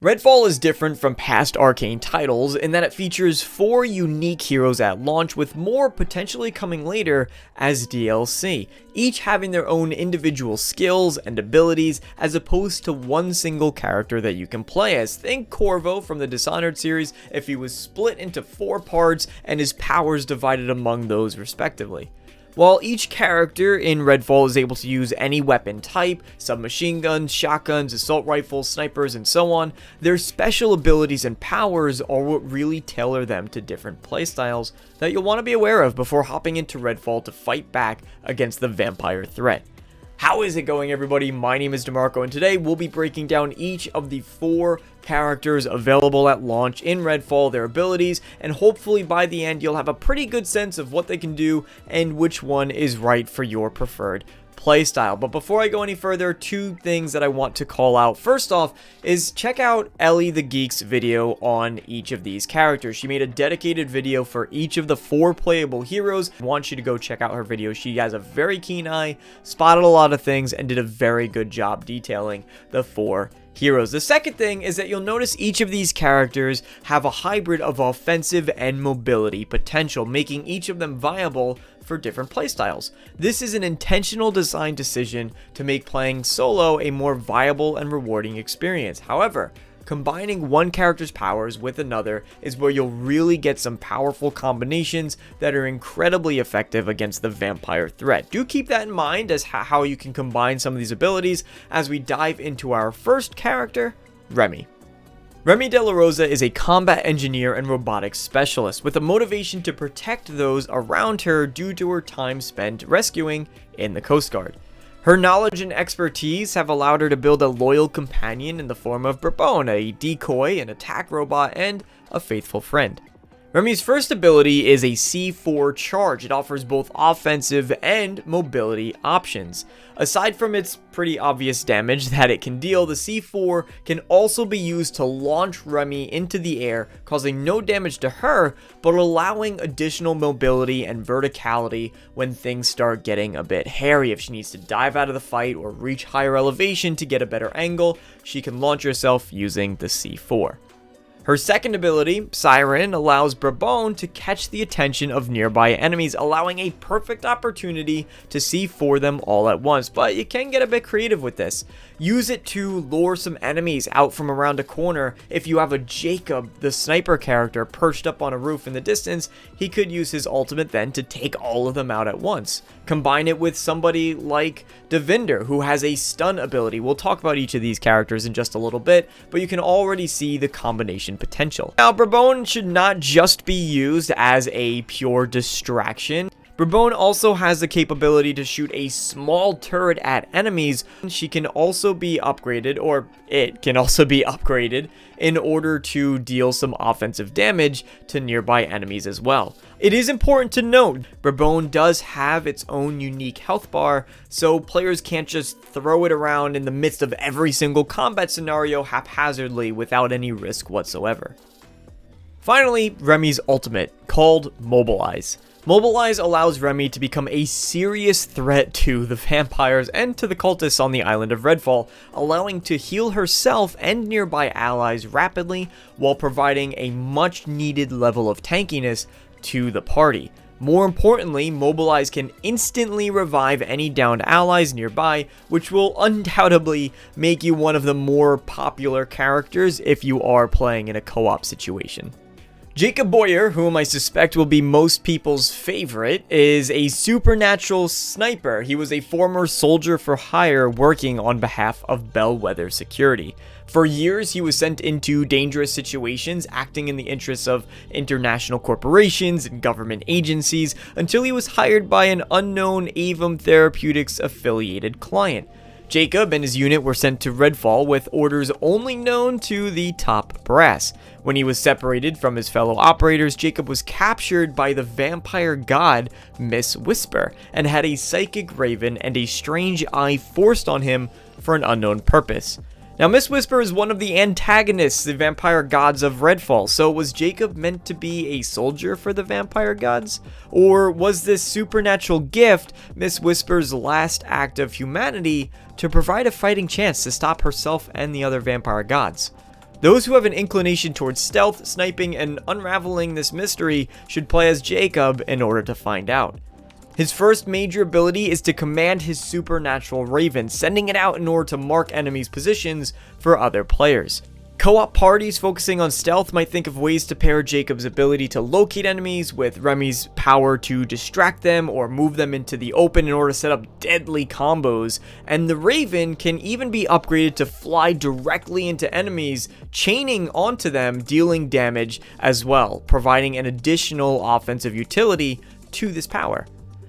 Redfall is different from past Arkane titles in that it features 4 unique heroes at launch, with more potentially coming later as DLC, each having their own individual skills and abilities as opposed to one single character that you can play as. Think Corvo from the Dishonored series if he was split into 4 parts and his powers divided among those respectively. While each character in Redfall is able to use any weapon type, submachine guns, shotguns, assault rifles, snipers, and so on, their special abilities and powers are what really tailor them to different playstyles that you'll want to be aware of before hopping into Redfall to fight back against the vampire threat. How is it going, everybody? My name is DeMarco, and today we'll be breaking down each of the 4 characters available at launch in Redfall, their abilities, and hopefully by the end you'll have a pretty good sense of what they can do and which one is right for your preferred playstyle. But before I go any further, 2 things that I want to call out. First off is check out Ellie the Geek's video on each of these characters. She made a dedicated video for each of the 4 playable heroes. I want you to go check out her video. She has a very keen eye, spotted a lot of things, and did a very good job detailing the 4 heroes. The second thing is that you'll notice each of these characters have a hybrid of offensive and mobility potential, making each of them viable for different playstyles. This is an intentional design decision to make playing solo a more viable and rewarding experience. However, combining one character's powers with another is where you'll really get some powerful combinations that are incredibly effective against the vampire threat. Do keep that in mind as how you can combine some of these abilities as we dive into our first character, Remi. Remi de la Rosa is a combat engineer and robotics specialist with a motivation to protect those around her due to her time spent rescuing in the Coast Guard. Her knowledge and expertise have allowed her to build a loyal companion in the form of Bourbon, a decoy, an attack robot, and a faithful friend. Remi's first ability is a C4 charge. It offers both offensive and mobility options. Aside from its pretty obvious damage that it can deal, the C4 can also be used to launch Remi into the air, causing no damage to her, but allowing additional mobility and verticality when things start getting a bit hairy. If she needs to dive out of the fight or reach higher elevation to get a better angle, she can launch herself using the C4. Her second ability, Siren, allows Bourbon to catch the attention of nearby enemies, allowing a perfect opportunity to see for them all at once. But you can get a bit creative with this. Use it to lure some enemies out from around a corner. If you have a Jacob, the sniper character, perched up on a roof in the distance, he could use his ultimate then to take all of them out at once. Combine it with somebody like Devinder, who has a stun ability. We'll talk about each of these characters in just a little bit, but you can already see the combination potential. Now, Bourbon should not just be used as a pure distraction. Bourbon also has the capability to shoot a small turret at enemies. She can also be upgraded, or it can also be upgraded, in order to deal some offensive damage to nearby enemies as well. It is important to note, Bourbon does have its own unique health bar, so players can't just throw it around in the midst of every single combat scenario haphazardly without any risk whatsoever. Finally, Remi's ultimate, called Mobilize. Mobilize allows Remi to become a serious threat to the vampires and to the cultists on the island of Redfall, allowing to heal herself and nearby allies rapidly while providing a much needed level of tankiness to the party. More importantly, Mobilize can instantly revive any downed allies nearby, which will undoubtedly make you one of the more popular characters if you are playing in a co-op situation. Jacob Boyer, whom I suspect will be most people's favorite, is a supernatural sniper. He was a former soldier for hire working on behalf of Bellwether Security. For years, he was sent into dangerous situations, acting in the interests of international corporations and government agencies, until he was hired by an unknown Avum Therapeutics affiliated client. Jacob and his unit were sent to Redfall with orders only known to the top brass. When he was separated from his fellow operators, Jacob was captured by the vampire god Miss Whisper and had a psychic raven and a strange eye forced on him for an unknown purpose. Now, Miss Whisper is one of the antagonists, the vampire gods of Redfall, so was Jacob meant to be a soldier for the vampire gods? Or was this supernatural gift Miss Whisper's last act of humanity to provide a fighting chance to stop herself and the other vampire gods? Those who have an inclination towards stealth, sniping, and unraveling this mystery should play as Jacob in order to find out. His first major ability is to command his supernatural raven, sending it out in order to mark enemies' positions for other players. Co-op parties focusing on stealth might think of ways to pair Jacob's ability to locate enemies with Remi's power to distract them or move them into the open in order to set up deadly combos, and the Raven can even be upgraded to fly directly into enemies, chaining onto them, dealing damage as well, providing an additional offensive utility to this power.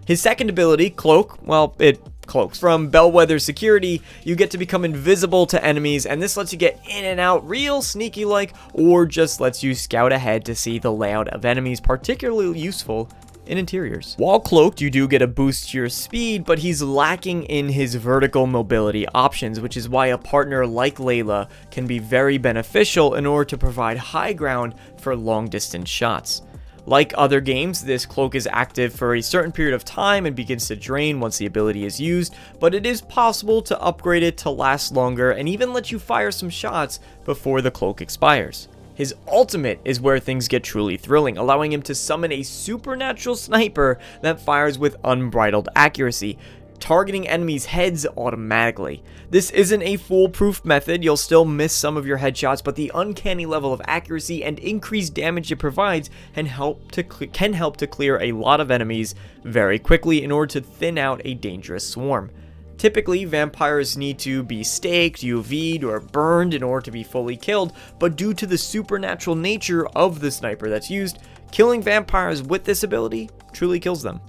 His second ability, Cloak, well, it cloaks. From Bellwether Security, you get to become invisible to enemies, and this lets you get in and out real sneaky like, or just lets you scout ahead to see the layout of enemies, particularly useful in interiors. While cloaked, you do get a boost to your speed, but he's lacking in his vertical mobility options, which is why a partner like Layla can be very beneficial in order to provide high ground for long distance shots. Like other games, this cloak is active for a certain period of time and begins to drain once the ability is used, but it is possible to upgrade it to last longer and even let you fire some shots before the cloak expires. His ultimate is where things get truly thrilling, allowing him to summon a supernatural sniper that fires with unbridled accuracy, targeting enemies' heads automatically. This isn't a foolproof method, you'll still miss some of your headshots, but the uncanny level of accuracy and increased damage it provides can help to clear a lot of enemies very quickly in order to thin out a dangerous swarm. Typically, vampires need to be staked, UV'd, or burned in order to be fully killed, but due to the supernatural nature of the sniper that's used, killing vampires with this ability truly kills them.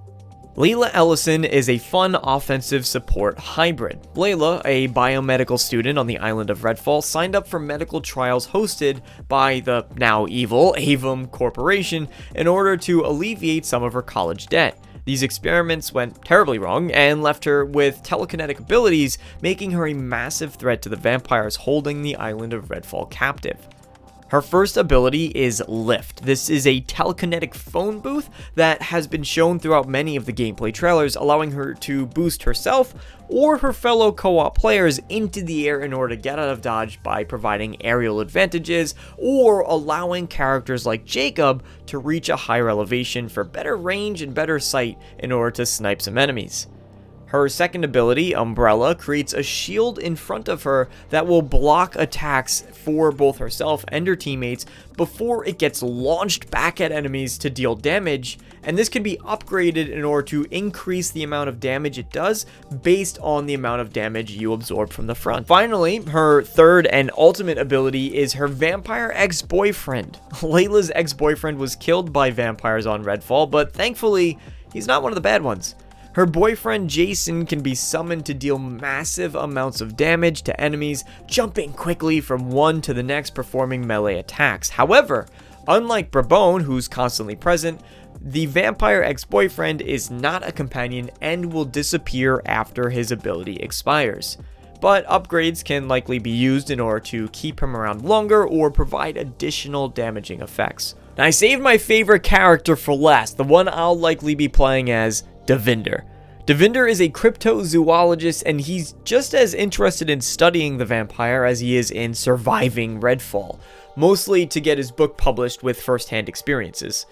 Layla Ellison is a fun offensive support hybrid. Layla, a biomedical student on the island of Redfall, signed up for medical trials hosted by the now evil Avon Corporation in order to alleviate some of her college debt. These experiments went terribly wrong and left her with telekinetic abilities, making her a massive threat to the vampires holding the island of Redfall captive. Her first ability is Lift. This is a telekinetic phone booth that has been shown throughout many of the gameplay trailers, allowing her to boost herself or her fellow co-op players into the air in order to get out of dodge by providing aerial advantages, or allowing characters like Jacob to reach a higher elevation for better range and better sight in order to snipe some enemies. Her second ability, Umbrella, creates a shield in front of her that will block attacks for both herself and her teammates before it gets launched back at enemies to deal damage, and this can be upgraded in order to increase the amount of damage it does based on the amount of damage you absorb from the front. Finally, her third and ultimate ability is her vampire ex-boyfriend. Layla's ex-boyfriend was killed by vampires on Redfall, but thankfully, he's not one of the bad ones. Her boyfriend Jason can be summoned to deal massive amounts of damage to enemies, jumping quickly from one to the next, performing melee attacks. However, unlike Brabone, who's constantly present, the vampire ex-boyfriend is not a companion and will disappear after his ability expires. But upgrades can likely be used in order to keep him around longer or provide additional damaging effects. Now, I saved my favorite character for last, the one I'll likely be playing as, Devinder. Devinder is a cryptozoologist, and he's just as interested in studying the vampire as he is in surviving Redfall, mostly to get his book published with first-hand experiences.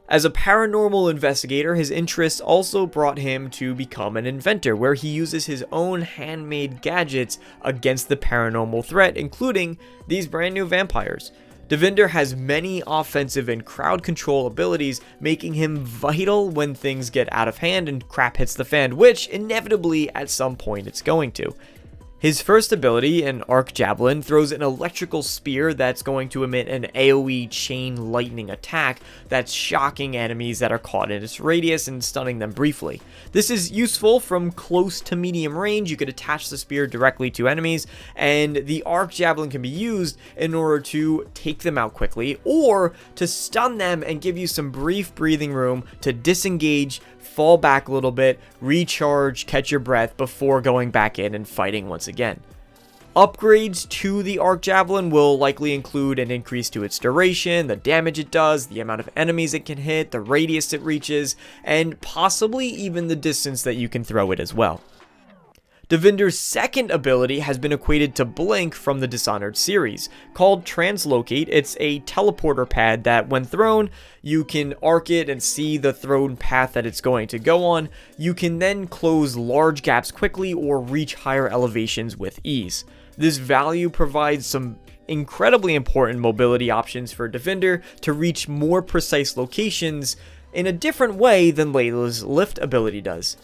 As a paranormal investigator, his interests also brought him to become an inventor, where he uses his own handmade gadgets against the paranormal threat, including these brand new vampires. Devinder has many offensive and crowd control abilities, making him vital when things get out of hand and crap hits the fan, which inevitably at some point it's going to. His first ability, an arc javelin, throws an electrical spear that's going to emit an AoE chain lightning attack that's shocking enemies that are caught in its radius and stunning them briefly. This is useful from close to medium range. You could attach the spear directly to enemies, and the arc javelin can be used in order to take them out quickly or to stun them and give you some brief breathing room to disengage, fall back a little bit, recharge, catch your breath before going back in and fighting once again. Upgrades to the arc javelin will likely include an increase to its duration, the damage it does, the amount of enemies it can hit, the radius it reaches, and possibly even the distance that you can throw it as well. Devinder's second ability has been equated to Blink from the Dishonored series. Called Translocate, it's a teleporter pad that when thrown, you can arc it and see the thrown path that it's going to go on. You can then close large gaps quickly or reach higher elevations with ease. This value provides some incredibly important mobility options for Devinder to reach more precise locations in a different way than Layla's lift ability does.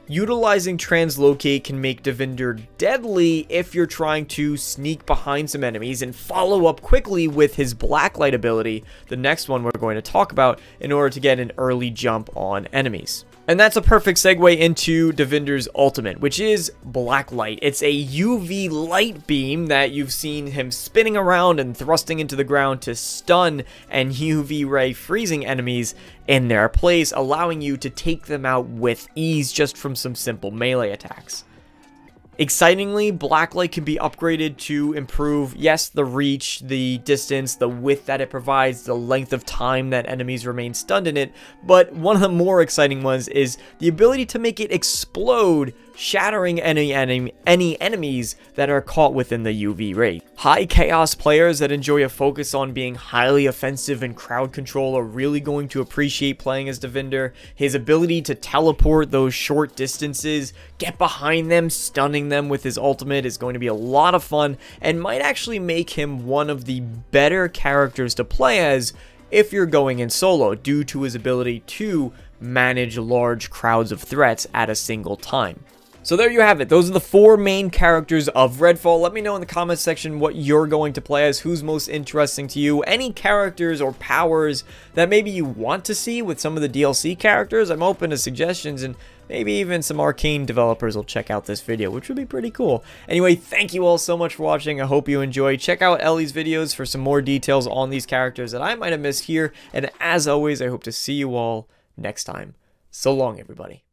Utilizing Translocate can make Devinder deadly if you're trying to sneak behind some enemies and follow up quickly with his Blacklight ability, the next one we're going to talk about, in order to get an early jump on enemies. And that's a perfect segue into Devinder's ultimate, which is Blacklight. It's a UV light beam that you've seen him spinning around and thrusting into the ground to stun and UV ray freezing enemies in their place, allowing you to take them out with ease just from some simple melee attacks. Excitingly, Blacklight can be upgraded to improve, yes, the reach, the distance, the width that it provides, the length of time that enemies remain stunned in it, but one of the more exciting ones is the ability to make it explode, shattering any enemies that are caught within the UV ray. High chaos players that enjoy a focus on being highly offensive and crowd control are really going to appreciate playing as Devinder. His ability to teleport those short distances, get behind them, stunning them with his ultimate is going to be a lot of fun and might actually make him one of the better characters to play as if you're going in solo, due to his ability to manage large crowds of threats at a single time. So there you have it. Those are the 4 main characters of Redfall. Let me know in the comments section what you're going to play as, who's most interesting to you, any characters or powers that maybe you want to see with some of the DLC characters. I'm open to suggestions, and maybe even some Arkane developers will check out this video, which would be pretty cool. Anyway, thank you all so much for watching. I hope you enjoyed. Check out Ellie's videos for some more details on these characters that I might have missed here. And as always, I hope to see you all next time. So long, everybody.